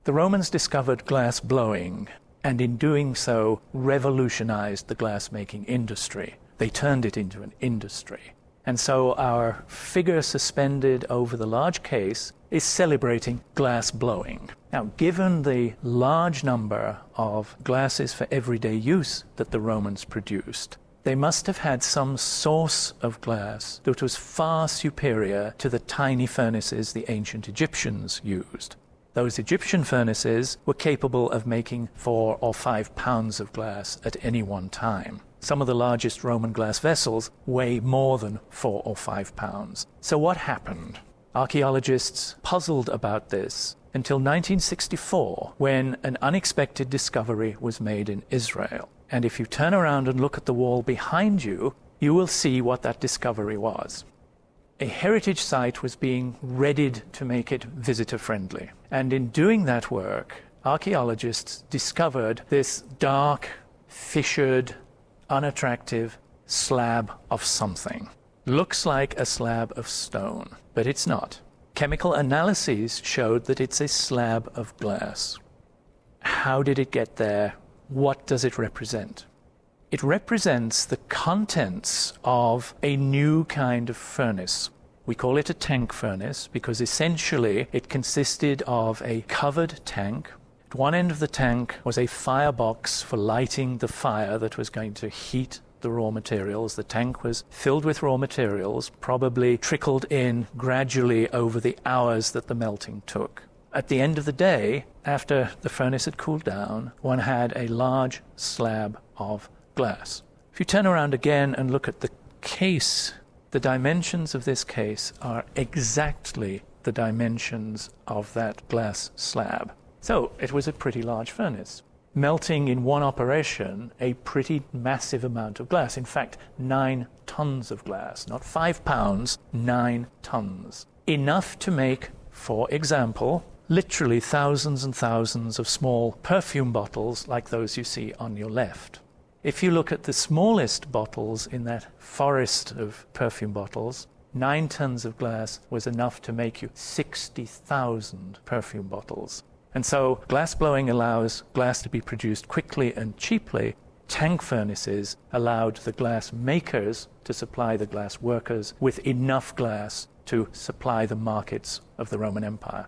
The Romans discovered glass blowing, and in doing so revolutionized the glassmaking industry. They turned it into an industry. And so our figure suspended over the large case is celebrating glass blowing. Now, given the large number of glasses for everyday use that the Romans produced, they must have had some source of glass that was far superior to the tiny furnaces the ancient Egyptians used. Those Egyptian furnaces were capable of making 4 or 5 pounds of glass at any one time. Some of the largest Roman glass vessels weigh more than 4 or 5 pounds. So what happened? Archaeologists puzzled about this until 1964, when an unexpected discovery was made in Israel. And if you turn around and look at the wall behind you, you will see what that discovery was. A heritage site was being readied to make it visitor-friendly. And in doing that work, archaeologists discovered this dark, fissured, unattractive slab of something. Looks like a slab of stone, but it's not. Chemical analyses showed that it's a slab of glass. How did it get there? What does it represent? It represents the contents of a new kind of furnace. We call it a tank furnace because essentially it consisted of a covered tank. At one end of the tank was a firebox for lighting the fire that was going to heat the raw materials. The tank was filled with raw materials, probably trickled in gradually over the hours that the melting took. At the end of the day, after the furnace had cooled down, one had a large slab of glass. If you turn around again and look at the case, the dimensions of this case are exactly the dimensions of that glass slab. So it was a pretty large furnace, melting in one operation a pretty massive amount of glass. In fact, 9 tons of glass, not 5 pounds, 9 tons. Enough to make, for example, literally thousands and thousands of small perfume bottles like those you see on your left. If you look at the smallest bottles in that forest of perfume bottles, 9 tons of glass was enough to make you 60,000 perfume bottles. And so glass blowing allows glass to be produced quickly and cheaply. Tank furnaces allowed the glass makers to supply the glass workers with enough glass to supply the markets of the Roman Empire.